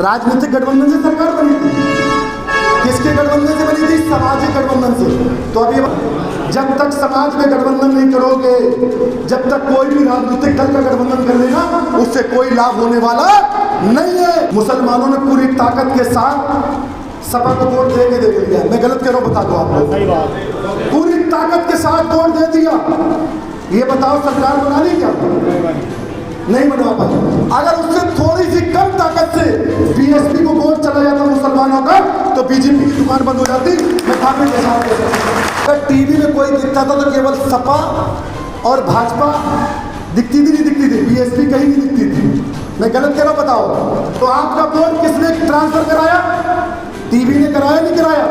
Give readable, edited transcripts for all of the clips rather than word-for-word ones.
राजनीतिक गठबंधन से सरकार बनी थी। किसके गठबंधन से बनी थी? सामाजिक गठबंधन से। तो अभी जब तक समाज में गठबंधन नहीं करोगे, जब तक कोई भी राजनीतिक दल का गठबंधन कर लेना, उससे कोई लाभ होने वाला नहीं है। मुसलमानों ने पूरी ताकत के साथ सपा को वोट दे के देख लिया। मैं गलत कह रहा हूँ, बता दो आप लोग। पूरी ताकत के साथ वोट दे दिया। ये बताओ सरकार बना ली क्या? नहीं बना पाई। अगर उससे थोड़ी सी कम ताकत से बीएसपी को वोट चला जाता मुसलमानों का, तो बीजेपी की दुकान बंद हो जाती। मैं खाने के साथ अगर टीवी में कोई दिखता था तो केवल सपा और भाजपा दिखती थी, नहीं दिखती थी, बीएसपी कहीं नहीं दिखती थी। मैं गलत कह रहा हूं, बताओ। तो आपका वोट किसने ट्रांसफर कराया? टीवी ने कराया, नहीं कराया?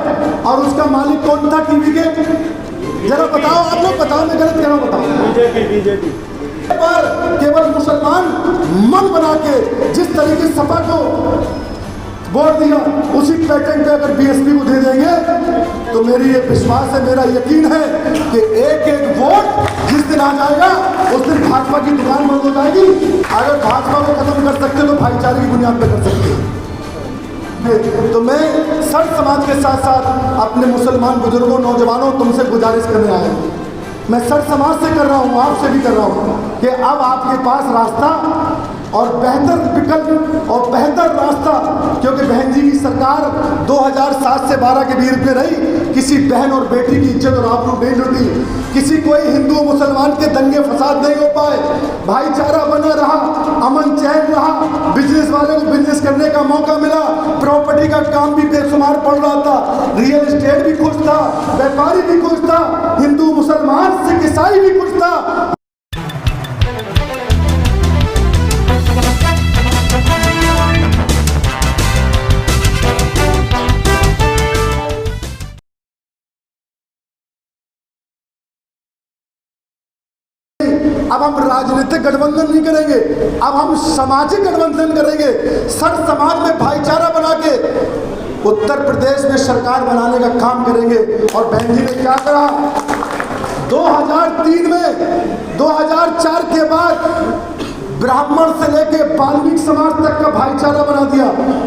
और उसका मालिक कौन था टीवी के? जरा बताओ, आप लोग बताओ, मैं गलत कह रहा हूं, बताओ। बीजेपी पर केवल मुसलमान मन बना के जिस तरीके से सपा को वोट दिया, उसी पैटर्न पे अगर बीएसपी को दे देंगे तो मेरी ये विश्वास है, मेरा यकीन है कि एक एक वोट जिस दिन आ जाएगा उस दिन भाजपा की दुकान बंद हो जाएगी। अगर भाजपा को खत्म कर सकते तो भाईचारे की बुनियाद पर कर सकते। तो मैं सर्व समाज के साथ साथ अपने मुसलमान बुजुर्गों, नौजवानों, तुमसे गुजारिश करने आया हूँ। मैं सर्व समाज से कर रहा हूँ, आपसे भी कर रहा हूँ कि अब आपके पास रास्ता और बेहतर विकल्प और बेहतर रास्ता, क्योंकि बहन जी की सरकार 2007 से 12 के बीच में रही। किसी बहन और बेटी की इज्जत और आबरू नहीं लुटी, किसी कोई हिंदू मुसलमान के दंगे फसाद नहीं हो पाए, भाईचारा बना रहा, अमन चैन रहा, बिजनेस वाले को बिजनेस करने का मौका मिला, प्रॉपर्टी का काम भी बेशुमार पड़ रहा था, रियल एस्टेट भी खुश था, व्यापारी भी खुश था, हिंदू मुसलमान सिख ईसाई भी खुश था। अब हम राजनीतिक गठबंधन नहीं करेंगे, अब हम सामाजिक गठबंधन करेंगे। सर्व समाज में भाईचारा बना के उत्तर प्रदेश में सरकार बनाने का काम करेंगे। और बहन जी ने क्या करा? 2003 में 2004 के बाद ब्राह्मण से लेके वाल्मीकि समाज तक का भाईचारा बना दिया।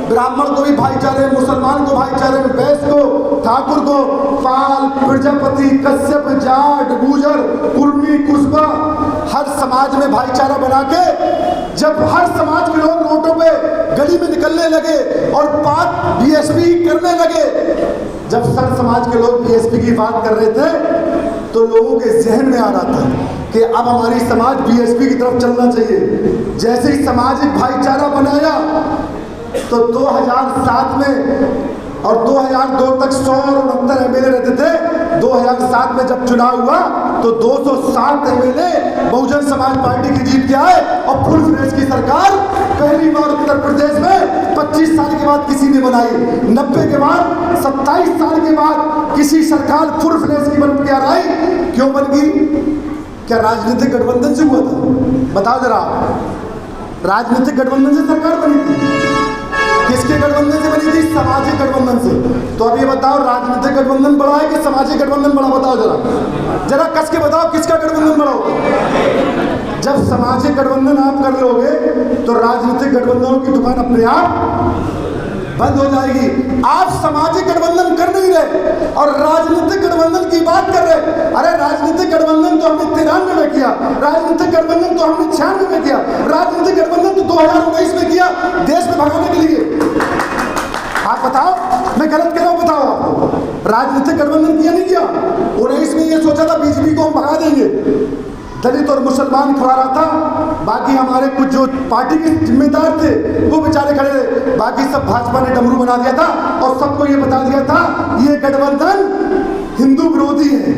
ब्राह्मण को भी भाईचारे, मुसलमान को भाईचारे में, वैश्य को, ठाकुर को, पाल, प्रजापति, कश्यप, जाट, गुर्जर, कुर्मी, कुशवा, हर समाज में भाईचारा बना के जब हर समाज के लोग रोडों पे गली में निकलने लगे और बात बीएसपी करने लगे, जब सर समाज के लोग बीएसपी की बात कर रहे थे तो लोगों के जहन में आ रहा था कि अब हमारी समाज बीएसपी की तरफ चलना चाहिए। जैसे ही सामाजिक भाईचारा बनाया तो 2007 में और 2002 तक 169 एमएलए रहते थे। 2007 में जब चुनाव हुआ तो 207 एमएलए बहुजन समाज पार्टी की जीत के आए और फुल फ्रेश की सरकार पहली बार उत्तर प्रदेश में 25 साल के बाद किसी ने बनाई। 90 के बाद 27 साल के बाद किसी सरकार फुल फ्रेश की बन के आई। क्यों बन गई? क्या राजनीतिक गठबंधन से हुआ था? बताओ जरा। राजनीतिक गठबंधन से सरकार बनी थी। किसके गठबंधन से बनी थी? सामाजिक गठबंधन से। तो अब ये बताओ, राजनीतिक गठबंधन बड़ा है कि सामाजिक गठबंधन बड़ा? बताओ जरा, जरा कस के बताओ किसका गठबंधन बड़ा होगा? जब सामाजिक गठबंधन आप कर लोगे तो राजनीतिक गठबंधनों की दुकान अपने आप बंद हो जाएगी। आप सामाजिक गठबंधन कर नहीं रहे और राजनीतिक गठबंधन की बात कर रहे। अरे राजनीतिक गठबंधन तो हमने 93 में किया, राजनीतिक गठबंधन तो हमने 96 में किया, राजनीतिक गठबंधन तो 2019 में किया देश में भगाने के लिए। आप बताओ, मैं गलत कह रहा हूं? बताओ आपको, राजनीतिक गठबंधन किया नहीं किया? 19 में ये सोचा था बीजेपी को हम भगा देंगे, दलित और मुसलमान खड़ा रहा था, बाकी हमारे कुछ जो पार्टी के जिम्मेदार थे वो बेचारे खड़े रहे, बाकी सब भाजपा ने डमरू बना दिया था और सबको ये बता दिया था ये गठबंधन हिंदू विरोधी है।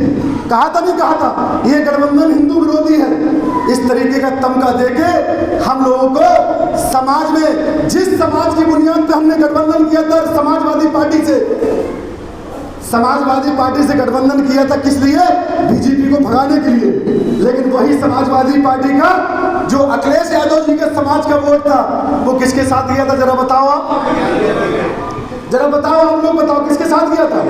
कहा था नहीं कहा था? ये गठबंधन हिंदू विरोधी है। इस तरीके का तमगा देके हम लोगों को समाज में, जिस समाज की बुनियाद पे हमने गठबंधन किया था समाजवादी पार्टी से, समाजवादी पार्टी से गठबंधन किया था किस लिए? बीजेपी को भगाने के लिए। लेकिन वही समाजवादी पार्टी का जो अखिलेश यादव जी के समाज का वोट था वो किसके साथ गया था? जरा बताओ आप, जरा बताओ, आप लोग बताओ किसके साथ गया था?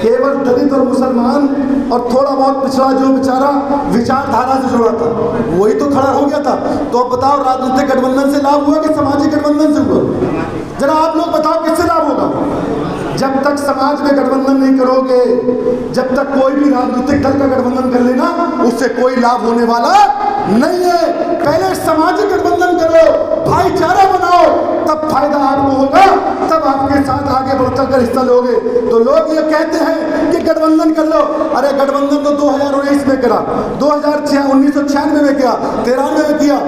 केवल दलित और मुसलमान और थोड़ा बहुत पिछड़ा जो बेचारा विचारधारा से जुड़ा था वही तो खड़ा हो गया था। तो अब बताओ, राजनीतिक गठबंधन से लाभ हुआ कि सामाजिक गठबंधन से हुआ? समाज में गठबंधन नहीं करोगे, जब तक कोई भी राजनीतिक दल का गठबंधन कर लेना, उससे कोई लाभ होने वाला नहीं है। पहले सामाजिक गठबंधन करो, भाईचारा बनाओ, तब फायदा आपको होगा, तब आपके साथ आगे बढ़कर कर हिस्सा लोगे। तो लोग ये कहते हैं कि गठबंधन कर लो, अरे गठबंधन तो 2019 में करा, 1996 में किया, 93 में किया,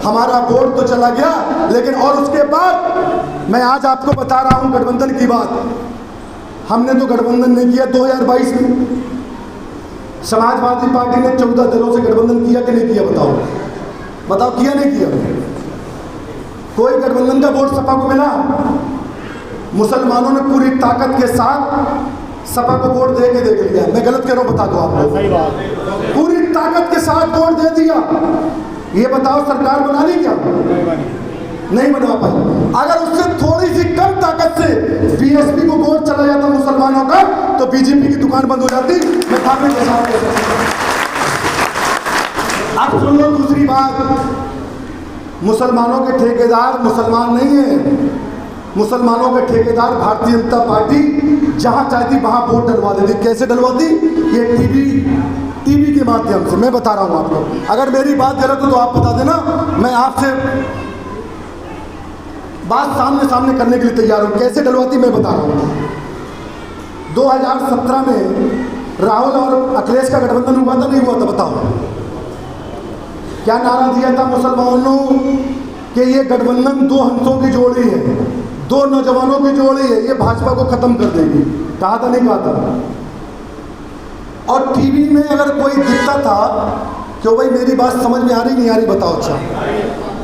हमारा वोट तो चला गया। लेकिन और उसके बाद मैं आज आपको बता रहा हूं गठबंधन की बात, हमने तो गठबंधन नहीं किया 2022 में। समाजवादी पार्टी ने 14 दलों से गठबंधन किया कि नहीं किया? बताओ किया नहीं किया? कोई गठबंधन का वोट सपा को मिला? मुसलमानों ने पूरी ताकत के साथ सपा को वोट दे के देख लिया। मैं गलत कह रहा हूं? बता दो आप लोग। पूरी ताकत के साथ वोट दे दिया। ये बताओ सरकार बना ली क्या? नहीं बनवा पाई। अगर उससे थोड़ी सी कम ताकत से बीएसपी को वोट चला जाता मुसलमानों का, तो बीजेपी की दुकान बंद हो जाती। मैं काफी के साथ कह सकता हूं। अब सुन लो दूसरी बात, मुसलमानों के ठेकेदार मुसलमान नहीं है। मुसलमानों के ठेकेदार भारतीय जनता पार्टी जहां चाहती वहां वोट डलवा देती। कैसे डलवाती? ये टीवी के माध्यम से। मैं बता रहा हूं आपको, अगर मेरी बात गलत हो तो आप बता देना, मैं आपसे बात सामने सामने करने के लिए तैयार हूं। कैसे डलवाती मैं बता रहा हूं। 2017 में राहुल और अखिलेश का गठबंधन हुआ था नहीं हुआ था? बताओ क्या नारा दिया था मुसलमानों कि ये गठबंधन दो हंसों की जोड़ी है, दो नौजवानों की जोड़ी है, ये भाजपा को खत्म कर देगी। कहा था नहीं कहा था? और टीवी में अगर कोई दिखता था, क्यों भाई मेरी बात समझ में आ रही नहीं आ रही? बताओ। अच्छा,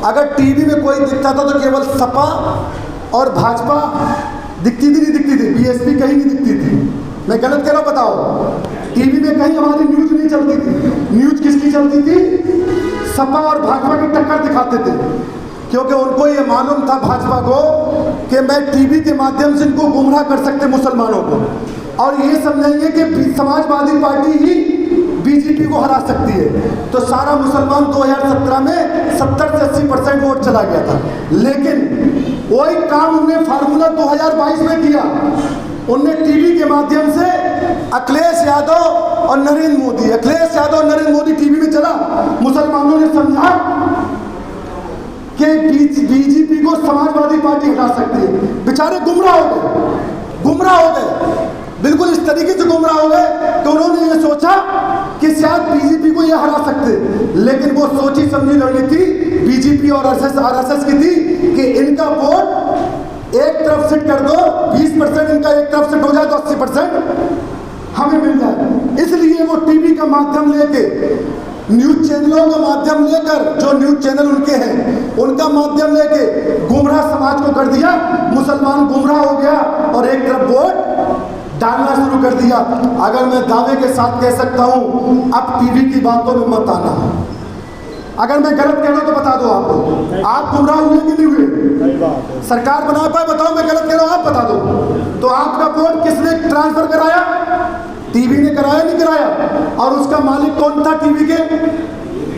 अगर टीवी में कोई दिखता था तो केवल सपा और भाजपा दिखती थी, नहीं दिखती थी? बीएसपी कहीं नहीं दिखती थी। मैं गलत कह रहा हूं? बताओ। टीवी में कहीं हमारी न्यूज नहीं चलती थी। न्यूज किसकी चलती थी? सपा और भाजपा की टक्कर दिखाते थे, क्योंकि उनको ये मालूम था भाजपा को कि मैं टीवी के माध्यम से इनको गुमराह कर सकते मुसलमानों को, और ये समझेंगे कि समाजवादी पार्टी ही बीजेपी को हरा सकती है। तो सारा मुसलमान 2017 में 70 से 80% वोट चला गया था। लेकिन वही काम उन्होंने फार्मूला 2022 में किया। उनने टीवी के माध्यम से अखिलेश यादव और नरेंद्र मोदी टीवी में चला। मुसलमानों ने समझा कि बीजेपी को समाजवादी पार्टी हरा सकती है। बेचारे गुमराह हो गए, बिल्कुल इस तरीके से गुमराह हो गए कि उन्होंने ये सोचा कि शायद बीजेपी को ये हरा सकते। लेकिन वो सोची समझी रणनीति बीजेपी और आरएसएस की थी कि इनका वोट एक तरफ से कर दो, 20% इनका एक तरफ से हो जाए तो 80% हमें मिल जाए। इसलिए वो टीवी का माध्यम लेके, न्यूज चैनलों का माध्यम लेकर, जो न्यूज चैनल उनके हैं उनका माध्यम लेके गुमराह समाज को कर दिया। मुसलमान गुमराह हो गया और एक तरफ वोट डालना शुरू कर दिया। अगर मैं दावे के साथ कह सकता हूं, अब टीवी की बातों में मत आना। अगर मैं गलत कह रहा हूं तो बता दो आप गुमराह हुए कि नहीं हुए? सरकार बना पाए? बताओ। मैं गलत कह रहा हूं आप बता दो। तो आपका वोट किसने ट्रांसफर कराया? टीवी ने कराया नहीं कराया? और उसका मालिक कौन था टीवी के?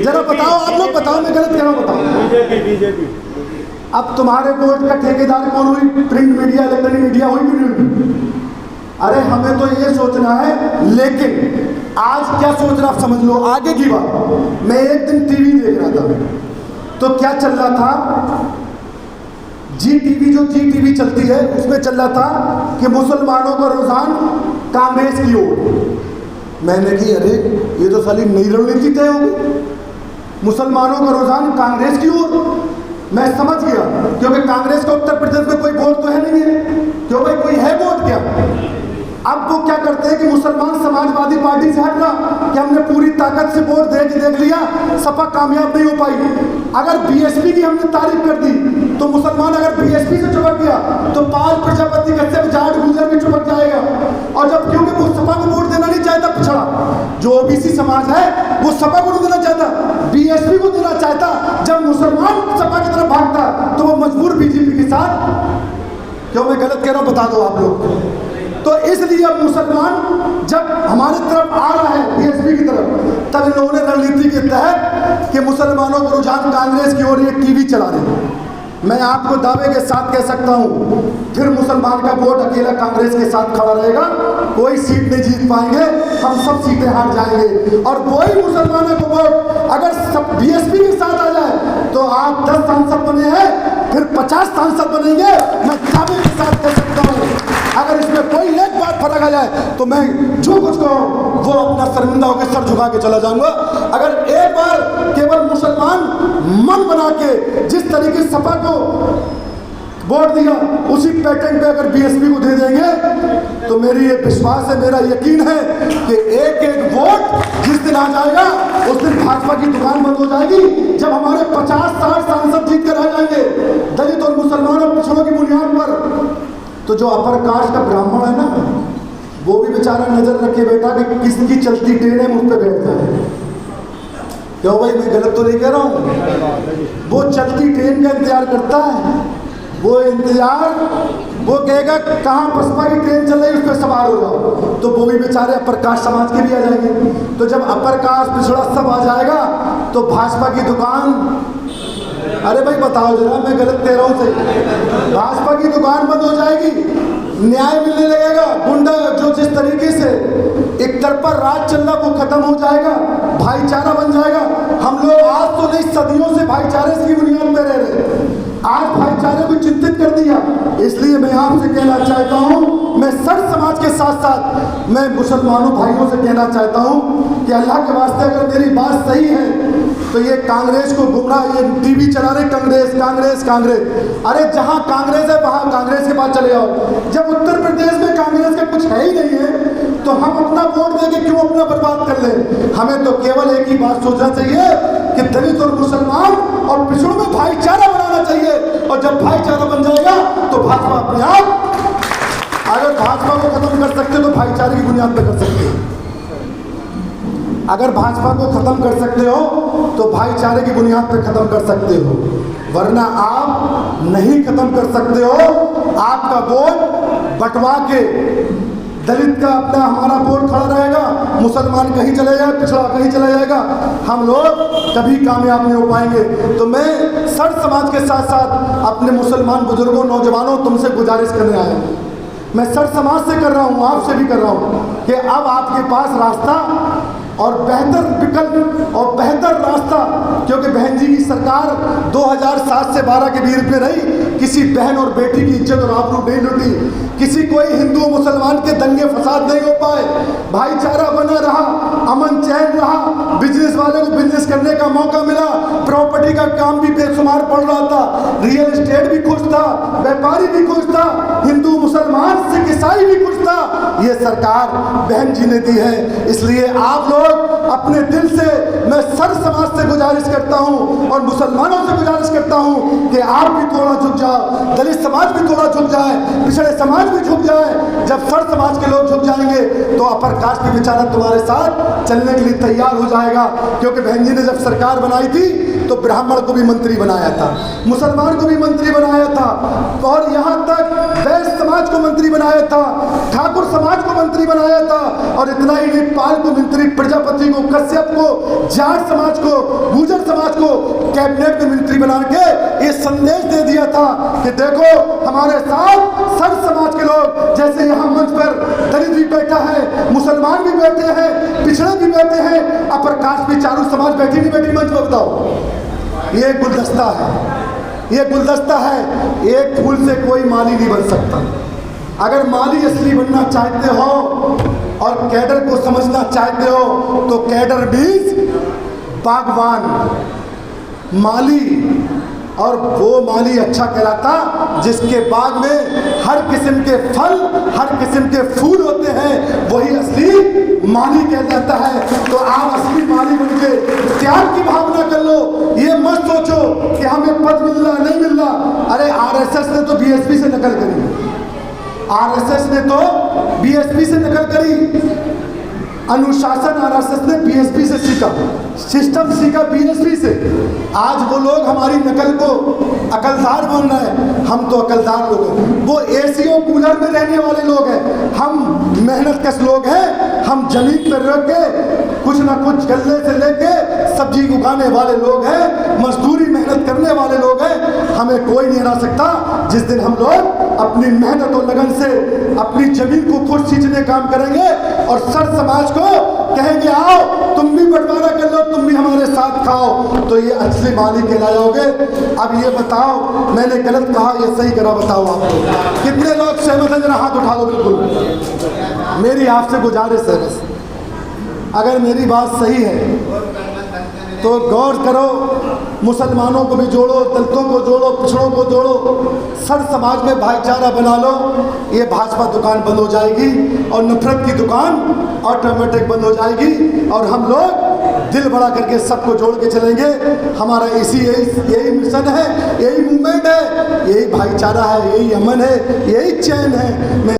जरा बताओ आप लोग, बताओ। मैं गलत कह रहा हूं? बताओ। बीजेपी। अब तुम्हारे वोट का ठेकेदार कौन हुई? प्रिंट मीडिया, इलेक्ट्रॉनिक मीडिया हुई कि नहीं? अरे हमें तो ये सोचना है। लेकिन आज क्या सोच रहा, समझ लो आगे की बात। मैं एक दिन टीवी देख रहा था तो क्या चल रहा था, जी टीवी चलती है, उसमें चल रहा था कि मुसलमानों का रुझान कांग्रेस की ओर। मैंने कही अरे ये तो साली नई रणनीति तय होगी, मुसलमानों का रुझान कांग्रेस की ओर। मैं समझ गया, क्योंकि कांग्रेस का उत्तर प्रदेश में कोई वोट तो है नहीं है। क्यों भाई, कोई है वोट क्या? अब वो क्या करते हैं कि मुसलमान समाजवादी पार्टी से हट रहा कि हमने पूरी ताकत से वोट दे के देख लिया, सपा कामयाब नहीं हो पाई। अगर बीएसपी की हमने तारीफ कर दी तो मुसलमान अगर बीएसपी से चिपक गया तो पाल प्रजापति कश्यप जाट गुजर भी चिपक जाएगा। और जब क्योंकि वो सपा को वोट देना नहीं चाहता, पिछड़ा जो ओबीसी समाज है वो सपा को नहीं देना चाहता, बीएसपी को देना चाहता। जब मुसलमान सपा की तरफ भागता तो वो मजबूर बीजेपी के साथ। क्यों मैं गलत कह रहा हूं बता दो आप लोग। तो इसलिए अब मुसलमान जब हमारी तरफ आ रहा है बीएसपी की तरफ, तब इन्होंने रणनीति के तहत कि मुसलमानों को रुझान कांग्रेस की ओर ये टीवी चला रहे हैं। मैं आपको दावे के साथ कह सकता हूं, फिर मुसलमान का वोट अकेला कांग्रेस के साथ खड़ा रहेगा, कोई सीट नहीं जीत पाएंगे, हम सब सीटें हार जाएंगे। और वही मुसलमानों को वोट अगर सब बीएसपी के साथ आ जाए तो आप 10 सांसद बने हैं, फिर 50 सांसद बनेंगे। मैं दावे के साथ कह सकता हूं, अगर इसमें कोई एक बात फर्क आ जाए तो मैं जो कुछ कहूँ वो अपना शर्मिंदा होकर सर झुका के चला जाऊंगा। अगर एक बार केवल मुसलमान मन बना के जिस तरीके से सपा को वोट दिया उसी पैटर्न पे अगर बीएसपी को दे देंगे तो मेरी ये विश्वास है, मेरा यकीन है कि एक एक वोट जिस दिन आ जाएगा उस दिन भाजपा की दुकान बंद हो जाएगी। जब हमारे 50-60 सांसद जीत कर आ जाएंगे दलित और मुसलमानों पिछड़ों की बुनियाद पर, तो जो अपर कास्ट का ब्राह्मण है ना, वो भी बेचारा नजर रखे बैठा कि किसकी चलती ट्रेन है, मुझ पे बैठता है। क्यों भाई, मैं गलत तो नहीं कह रहा हूँ? वो चलती ट्रेन का इंतजार करता है, वो इंतजार, वो कहेगा कहाँ बसपा की ट्रेन चल रही है उस पर सवार हो जाओ, तो वो भी बेचारे अपर कास्ट समाज के भी आ जाएंगे। तो जब अपर कास्ट पिछड़ा सब आ जाएगा तो भाजपा की दुकान, अरे भाई बताओ जरा, मैं गलत कह रहा हूँ सही? भाजपा की दुकान बंद हो जाएगी, न्याय मिलने लगेगा, गुंडा जो जिस तरीके से एक तरफा राज चलना वो खत्म हो जाएगा, भाईचारा बन जाएगा। हम लोग आज तो नहीं सदियों से भाईचारे की बुनियाद पर रह रहे, आज भाईचारे को चिंतित कर दिया। इसलिए मैं आपसे कहना चाहता हूँ, मैं सर्व समाज के साथ साथ मैं मुसलमानों भाइयों से कहना चाहता हूँ कि अल्लाह के वास्ते अगर मेरी बात सही है तो ये कांग्रेस को गुमराह, ये टीवी चला रहे कांग्रेस कांग्रेस कांग्रेस, अरे जहाँ कांग्रेस है वहाँ कांग्रेस के पास चले जाओ। जब उत्तर प्रदेश में कांग्रेस का कुछ है ही नहीं है तो हम अपना वोट देके क्यों अपना बर्बाद कर लें? हमें तो केवल एक ही बात सोचना चाहिए कि दलित और मुसलमान और पिछड़ों में भाईचारा बनाना चाहिए, और जब भाईचारा बन जाएगा तो भाजपा अपने आप, अगर भाजपा को खत्म कर सकते हो तो भाईचारे की बुनियाद पर कर सकते हो। अगर भाजपा को खत्म कर सकते हो तो भाईचारे की बुनियाद पर खत्म कर सकते हो, वरना आप नहीं खत्म कर सकते हो। आपका वोट बंटवा के दलित का अपना हमारा वोट खड़ा रहेगा, मुसलमान कहीं चले जाए, पिछड़ा कहीं चला जाएगा, हम लोग कभी कामयाब नहीं हो पाएंगे। तो मैं सर्व समाज के साथ साथ अपने मुसलमान बुजुर्गों, नौजवानों, तुमसे गुजारिश करने आया हूँ। मैं सर्व समाज से कर रहा हूँ, आपसे भी कर रहा हूँ कि अब आपके पास रास्ता और बेहतर विकल्प और बेहतर रास्ता, क्योंकि बहन जी की सरकार 2007 से 12 के बीच में रही, किसी बहन और बेटी की इज्जत और आबरू नहीं लुटी, किसी कोई हिंदू मुसलमान के दंगे फसाद नहीं हो पाए, भाईचारा बना रहा, अमन चैन रहा, बिजनेस वाले को बिजनेस करने का मौका मिला, प्रॉपर्टी का काम भी बेशुमार पड़ रहा था, रियल एस्टेट भी खुश था, व्यापारी भी खुश था, हिंदू मुसलमान सिख ईसाई भी खुश था। ये सरकार बहन जी ने दी है। इसलिए आप लोग अपने दिल से, मैं सर्व समाज से गुजारिश करता हूं और मुसलमानों से गुजारिश करता हूं कि आप भी थोड़ा झुक जाओ, दलित समाज भी थोड़ा झुक जाए, पिछड़े समाज भी झुक जाए। जब सर्व समाज के लोग झुक जाएंगे तो अपर कास्ट भी बेचारा तुम्हारे साथ चलने के लिए तैयार हो जाएगा। क्योंकि बहन जी ने जब सरकार बनाई थी तो ब्राह्मण को भी मंत्री बनाया था, मुसलमान को भी मंत्री बनाया था, और यहाँ तक वैश्य समाज को मंत्री बनाया था, ठाकुर समाज को मंत्री बनाया था, और इतना ही नहीं, पाल को मंत्री, प्रजापति को, कश्यप को, जाट समाज को, गुर्जर समाज को कैबिनेट में मंत्री बना के ये संदेश दे दिया था कि देखो हमारे साथ सर्व समाज के लोग, जैसे यहाँ मंच पर दलित भी बैठा है, मुसलमान भी बैठे हैं, पिछड़े भी बैठे हैं, अपर कास्ट भी, चारों समाज बैठी नहीं बैठी मंच पर बताओ। ये गुलदस्ता है, ये गुलदस्ता है, एक फूल से कोई माली नहीं बन सकता। अगर माली असली बनना चाहते हो और कैडर को समझना चाहते हो तो कैडर बीज बागवान, माली, और वो माली अच्छा कहलाता जिसके बाग में हर किस्म के फल, हर किस्म के फूल होते हैं, वही असली माली कहलाता है। तो आप असली माली बनके त्याग की भावना कर लो। ये मत सोचो कि हमें पद मिल रहा नहीं मिल रहा। अरे आरएसएस ने तो बीएसपी से नकल करी, आरएसएस ने तो बीएसपी से नकल करी, अनुशासन आरएसएस ने बीएसपी से सीखा, सिस्टम सीखा बीएसपी से। आज वो लोग हमारी नकल को अकलदार बन रहे हैं, हम तो अकलदार लोग हैं। वो एसी और कूलर में रहने वाले लोग हैं, हम मेहनत कश लोग हैं। हम जमीन पर रख के कुछ ना कुछ गले से लेके सब्जी उगाने वाले लोग हैं, मजदूरी मेहनत करने वाले लोग हैं। हमें कोई नहीं हरा सकता जिस दिन हम लोग अपनी मेहनत और लगन से अपनी जमीन को खुद सींचने काम करेंगे और सर समाज को कहेंगे आओ तुम भी बंटवारा कर लो, तुम भी हमारे साथ खाओ, तो ये असली मालिक कहलाओगे। अब ये बताओ मैंने गलत कहा ये सही करा, बताओ आपको कितने लोग सहमत हैं? जरा हाथ उठा लो। बिल्कुल मेरी आपसे गुजारिश है, बस अगर मेरी बात सही है तो गौर करो, मुसलमानों को भी जोड़ो, दलितों को जोड़ो, पिछड़ों को जोड़ो, सर समाज में भाईचारा बना लो। ये भाजपा दुकान बंद हो जाएगी और नफरत की दुकान ऑटोमेटिक बंद हो जाएगी और हम लोग दिल बड़ा करके सबको जोड़ के चलेंगे। हमारा यही मिशन है, यही मूवमेंट है, यही भाईचारा है, यही अमन है, यही चैन है।